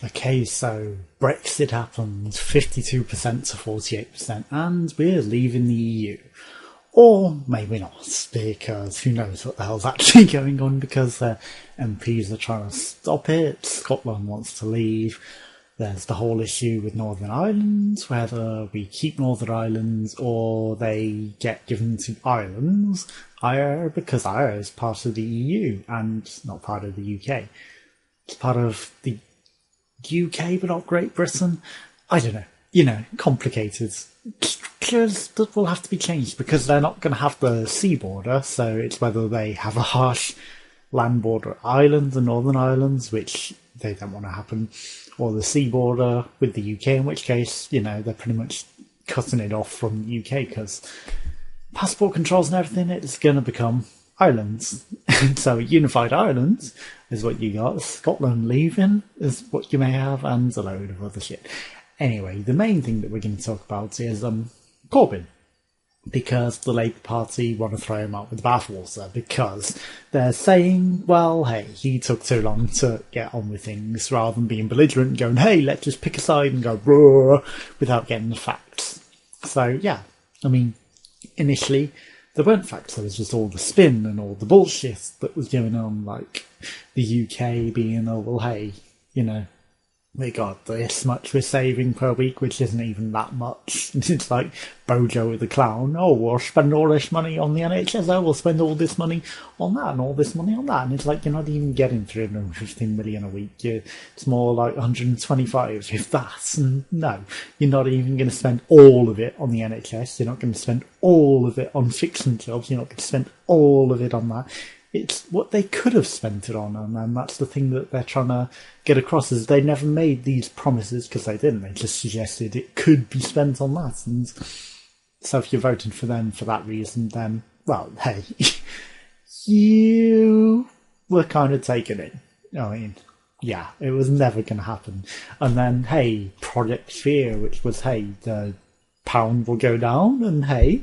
Okay, so Brexit happened 52% to 48%, and we're leaving the EU. Or maybe not, because who knows what the hell's actually going on, because their MPs are trying to stop it, Scotland wants to leave, there's the whole issue with Northern Ireland, whether we keep Northern Ireland or they get given to Ireland, because Ireland is part of the EU and not part of the UK. It's part of the UK but not Great Britain. I don't know. Complicated. Structures that will have to be changed because they're not going to have the sea border, so it's whether they have a harsh land border Ireland, the Northern Islands, which they don't want to happen, or the sea border with the UK, in which case, they're pretty much cutting it off from the UK because passport controls and everything, it's going to become Ireland. So unified Ireland is what you got. Scotland leaving is what you may have, and a load of other shit. Anyway, the main thing that we're going to talk about is Corbyn, because the Labour Party want to throw him out with the bathwater, because they're saying, well, hey, he took too long to get on with things, rather than being belligerent and going, hey, let's just pick a side and go roar without getting the facts. So, yeah, I mean, initially, there weren't facts, there was just all the spin and all the bullshit that was going on, like the UK being, oh, well, hey, we got this much we're saving per week, which isn't even that much. It's like Bojo the clown. Oh, we'll spend all this money on the NHS. Oh, we'll spend all this money on that and all this money on that. And it's like, you're not even getting 315 million a week. It's more like 125, if that. And no, you're not even going to spend all of it on the NHS. You're not going to spend all of it on fixing jobs. You're not going to spend all of it on that. It's what they could have spent it on, and that's the thing that they're trying to get across, is they never made these promises, because they didn't. They just suggested it could be spent on that. And so if you're voting for them for that reason, then, well, hey, you were kind of taken in. I mean, yeah, it was never going to happen. And then, hey, Project Fear, which was, hey, the pound will go down, and hey,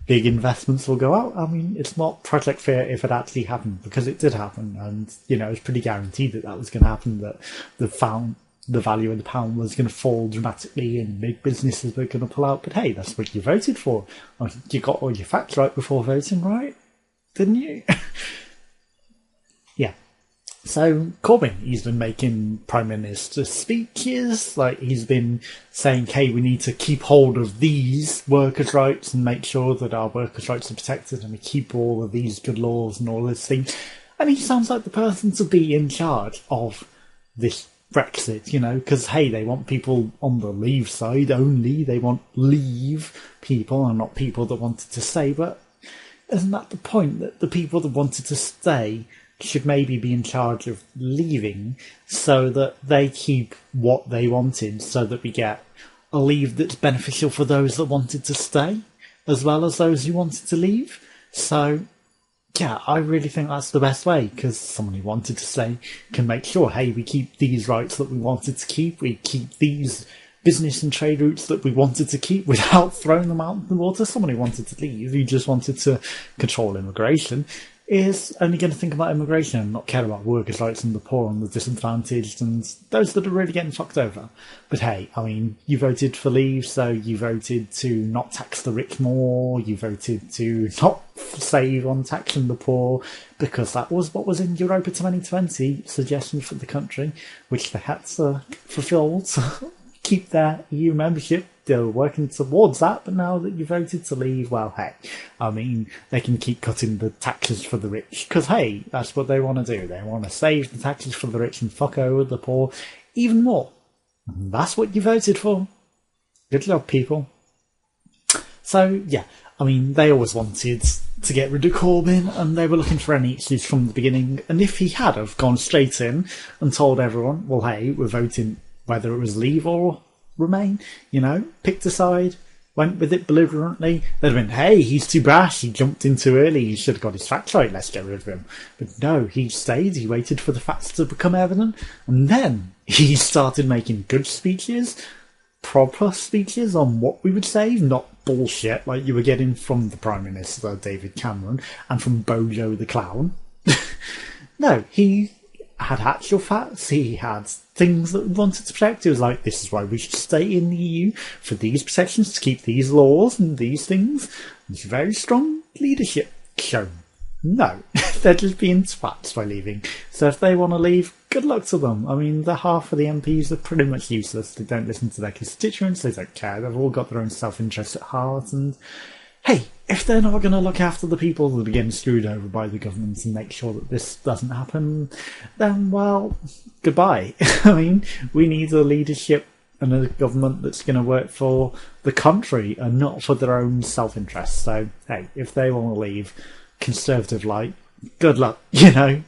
big investments will go out. I mean, it's not Project Fear if it actually happened, because it did happen, and it's pretty guaranteed that was going to happen. That the value of the pound was going to fall dramatically, and big businesses were going to pull out. But hey, that's what you voted for. You got all your facts right before voting, right? Didn't you? Yeah. So Corbyn, he's been making Prime Minister speeches, like he's been saying, hey, we need to keep hold of these workers' rights and make sure that our workers' rights are protected, and we keep all of these good laws and all this thing. And he sounds like the person to be in charge of this Brexit, because, hey, they want people on the leave side only. They want leave people and not people that wanted to stay. But isn't that the point, that the people that wanted to stay should maybe be in charge of leaving, so that they keep what they wanted, so that we get a leave that's beneficial for those that wanted to stay, as well as those who wanted to leave? So, yeah, I really think that's the best way, because someone who wanted to stay can make sure, hey, we keep these rights that we wanted to keep, we keep these business and trade routes that we wanted to keep without throwing them out in the water. Someone who wanted to leave, who just wanted to control immigration, is only going to think about immigration and not care about workers' rights and the poor and the disadvantaged and those that are really getting fucked over. But hey, I mean, you voted for leave, so you voted to not tax the rich more, you voted to not save on taxing the poor, because that was what was in Europa 2020 suggestions for the country, which they had to fulfil to keep their EU membership. They were working towards that, but now that you voted to leave, well, hey, I mean, they can keep cutting the taxes for the rich, because, hey, that's what they want to do. They want to save the taxes for the rich and fuck over the poor even more. And that's what you voted for. Good job, people. So, yeah, I mean, they always wanted to get rid of Corbyn, and they were looking for any excuse from the beginning. And if he had have gone straight in and told everyone, well, hey, we're voting whether it was leave or remain, picked a side, went with it belligerently, they'd have been, hey, he's too brash, he jumped in too early, he should have got his facts right, let's get rid of him. But no, he stayed, he waited for the facts to become evident, and then he started making good speeches, proper speeches on what we would save, not bullshit like you were getting from the Prime Minister, David Cameron, and from Bojo the clown. No, he had actual facts. He had things that he wanted to protect. He was like, this is why we should stay in the EU, for these protections, to keep these laws and these things. It's very strong leadership shown. No, they're just being twats by leaving. So if they want to leave, good luck to them. I mean, the half of the MPs are pretty much useless. They don't listen to their constituents. They don't care. They've all got their own self-interest at heart. And hey, if they're not going to look after the people that are getting screwed over by the government and make sure that this doesn't happen, then, well, goodbye. I mean, we need a leadership and a government that's going to work for the country and not for their own self-interest. So, hey, if they want to leave, Conservative light, good luck,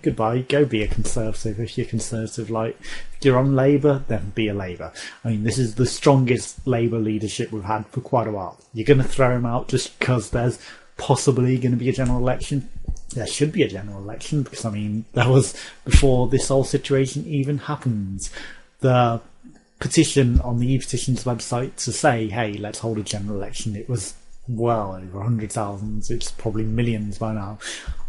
goodbye, go be a Conservative if you're Conservative light. If you're on Labour, then be a Labour. I mean, this is the strongest Labour leadership we've had for quite a while. You're going to throw him out just because there's possibly going to be a general election? There should be a general election, because, I mean, that was before this whole situation even happened. The petition on the e-petitions website to say, hey, let's hold a general election, it was well over 100,000. It's probably millions by now.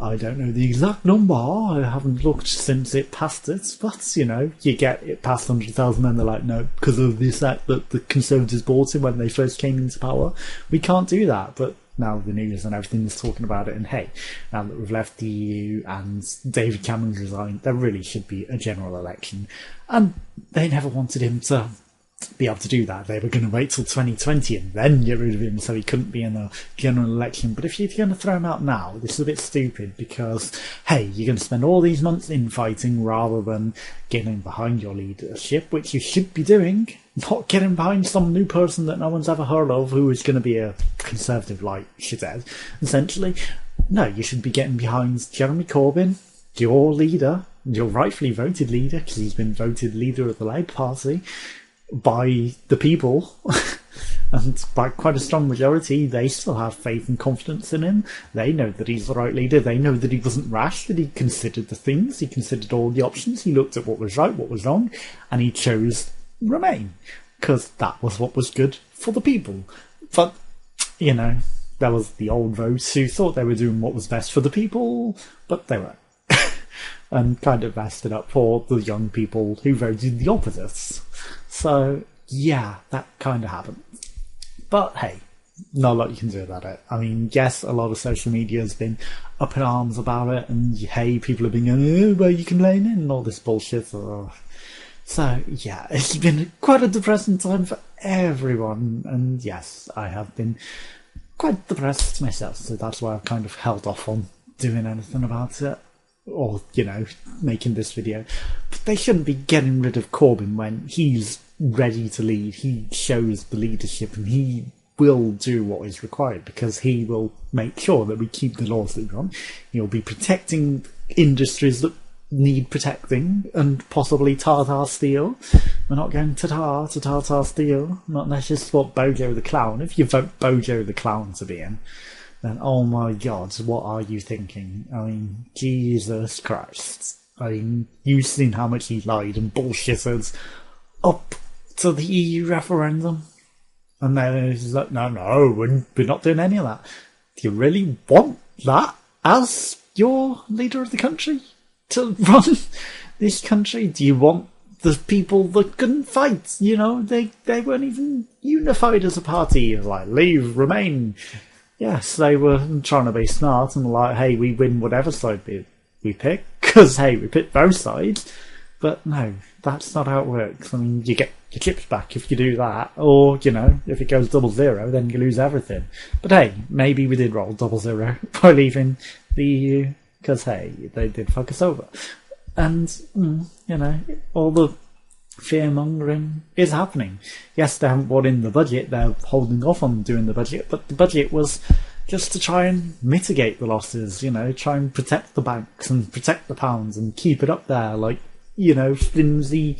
I don't know the exact number. I haven't looked since it passed it, but you get it past 100,000 and they're like, no, because of this act that the Conservatives brought in when they first came into power, we can't do that. But now the news and everything is talking about it, and hey, now that we've left the EU and David Cameron's resigned, there really should be a general election. And they never wanted him to be able to do that. They were going to wait till 2020 and then get rid of him so he couldn't be in a general election. But if you're going to throw him out now, this is a bit stupid, because hey, you're going to spend all these months infighting rather than getting behind your leadership, which you should be doing, not getting behind some new person that no one's ever heard of who is going to be a Conservative like shithead, essentially. No, you should be getting behind Jeremy Corbyn, your leader, your rightfully voted leader, because he's been voted leader of the Labour Party by the people, and by quite a strong majority. They still have faith and confidence in him. They know that he's the right leader. They know that he wasn't rash, that he considered the things, he considered all the options, he looked at what was right, what was wrong, and he chose Remain, because that was what was good for the people. But, there was the old votes who thought they were doing what was best for the people, but they weren't. And kind of messed it up for the young people who voted the opposites. So, yeah, that kind of happened. But hey, not a lot you can do about it. I mean, yes, a lot of social media has been up in arms about it, and hey, people have been going, oh, well, you can blame it, and all this bullshit. So, yeah, it's been quite a depressing time for everyone, and yes, I have been quite depressed myself, so that's why I've kind of held off on doing anything about it. Or, making this video. But they shouldn't be getting rid of Corbyn when he's ready to leave. He shows the leadership and he will do what is required, because he will make sure that we keep the laws that we want. He'll be protecting industries that need protecting, and possibly Tartar Steel. We're not going to Tartar Steel, not unless you support Bojo the Clown. If you vote Bojo the Clown to be in, then oh my god, what are you thinking? I mean, Jesus Christ. I mean, you've seen how much he lied and bullshitted up to the EU referendum. And then he's like, no, we're not doing any of that. Do you really want that as your leader of the country? To run this country? Do you want the people that couldn't fight? They weren't even unified as a party. Like, leave, Remain. Yes, they were trying to be smart and like, hey, we win whatever side we pick, because, hey, we pick both sides. But no, that's not how it works. I mean, you get your chips back if you do that, or, if it goes 0-0, then you lose everything. But hey, maybe we did roll 0-0 by leaving the EU, because, hey, they did fuck us over. And, all the fear-mongering is happening. Yes, they haven't brought in the budget, they're holding off on doing the budget, but the budget was just to try and mitigate the losses, try and protect the banks and protect the pounds and keep it up there, like, flimsy.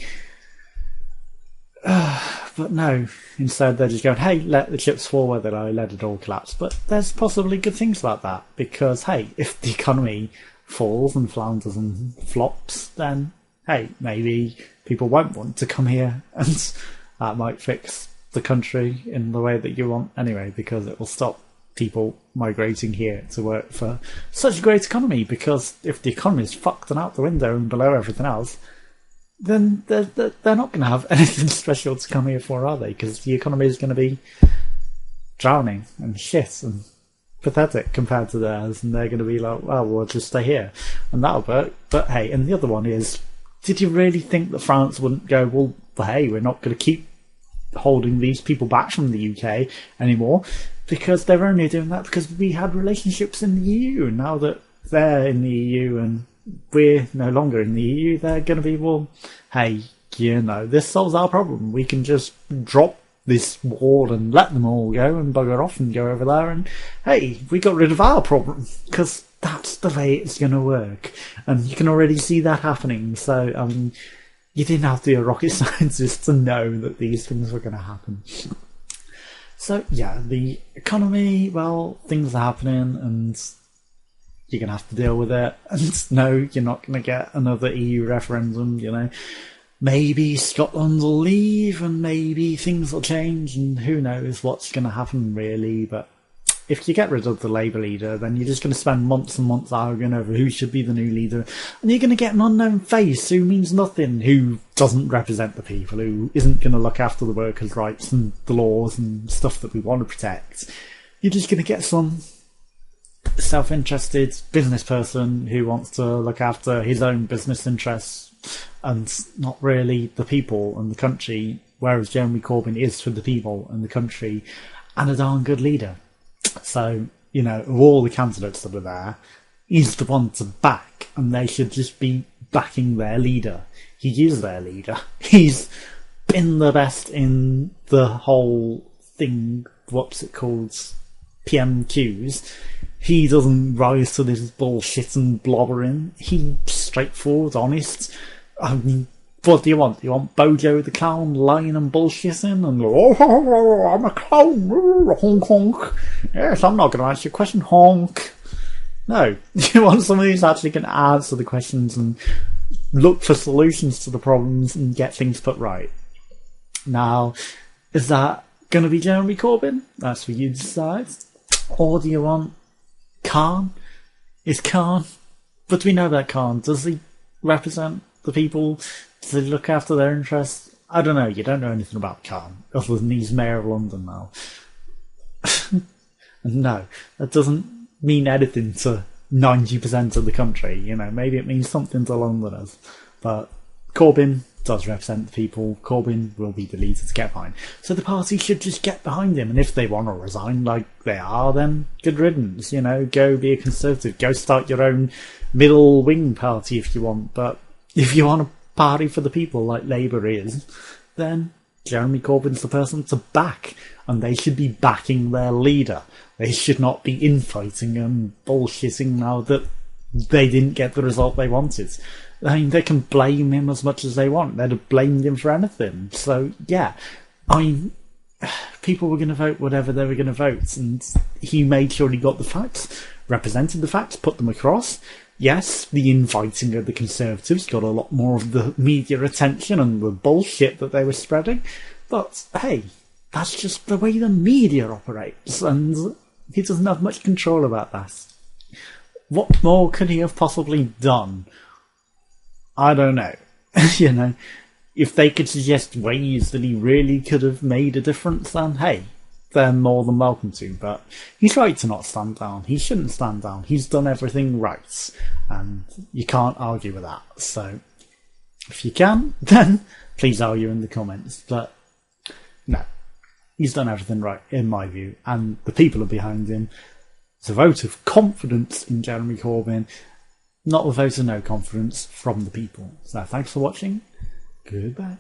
But no, instead they're just going, hey, let the chips fall where they lie, let it all collapse. But there's possibly good things about that, because, hey, if the economy falls and flounders and flops, then, hey, maybe people won't want to come here, and that might fix the country in the way that you want anyway, because it will stop people migrating here to work for such a great economy, because if the economy is fucked and out the window and below everything else, then they're not going to have anything special to come here for, are they? Because the economy is going to be drowning and shit and pathetic compared to theirs, and they're going to be like, well, we'll just stay here and that'll work. But hey, and the other one is, did you really think that France wouldn't go, well, hey, we're not going to keep holding these people back from the UK anymore, because they're only doing that because we had relationships in the EU, and now that they're in the EU and we're no longer in the EU, they're going to be, well, hey, this solves our problem. We can just drop this wall and let them all go and bugger off and go over there, and hey, we got rid of our problem, because that's the way it's going to work. And you can already see that happening. So, I mean, you didn't have to be a rocket scientist to know that these things were going to happen. So, yeah, the economy, well, things are happening and you're going to have to deal with it. And no, you're not going to get another EU referendum, Maybe Scotland will leave and maybe things will change, and who knows what's going to happen really. But if you get rid of the Labour leader, then you're just going to spend months and months arguing over who should be the new leader, and you're going to get an unknown face who means nothing, who doesn't represent the people, who isn't going to look after the workers' rights and the laws and stuff that we want to protect. You're just going to get some self-interested business person who wants to look after his own business interests and not really the people and the country, whereas Jeremy Corbyn is for the people and the country, and a darn good leader. So, of all the candidates that are there, he's the one to back, and they should just be backing their leader. He is their leader. He's been the best in the whole thing, what's it called, PMQs. He doesn't rise to this bullshit and blobbering. He's straightforward, honest. I mean, what do you want? You want Bojo the clown lying and bullshitting and I'm a clown, honk honk. Yes, I'm not going to answer your question, honk. No, you want somebody who's actually going to answer the questions and look for solutions to the problems and get things put right. Now, is that going to be Jeremy Corbyn? That's for you to decide. Or do you want Khan? Is Khan? What do we know about Khan? Does he represent the people? Does he look after their interests? I don't know. You don't know anything about Khan, other than he's Mayor of London now. No, that doesn't mean anything to 90% of the country. Maybe it means something to Londoners. But Corbyn does represent the people. Corbyn will be the leader to get behind. So the party should just get behind him. And if they want to resign like they are, then good riddance. Go be a Conservative. Go start your own middle wing party if you want. But if you want a party for the people like Labour is, then Jeremy Corbyn's the person to back. And they should be backing their leader. They should not be infighting and bullshitting now that they didn't get the result they wanted. I mean, they can blame him as much as they want. They'd have blamed him for anything. So, yeah. People were going to vote whatever they were going to vote. And he made sure he got the facts, represented the facts, put them across. Yes, the infighting of the Conservatives got a lot more of the media attention and the bullshit that they were spreading. But, hey, that's just the way the media operates. And he doesn't have much control about that. What more could he have possibly done? I don't know. If they could suggest ways that he really could have made a difference, then hey, they're more than welcome to. But he's right to not stand down. He shouldn't stand down. He's done everything right, and you can't argue with that. So, if you can, then please argue in the comments. But no, he's done everything right, in my view, and the people are behind him. It's a vote of confidence in Jeremy Corbyn, not a vote of no confidence from the people. So thanks for watching. Goodbye.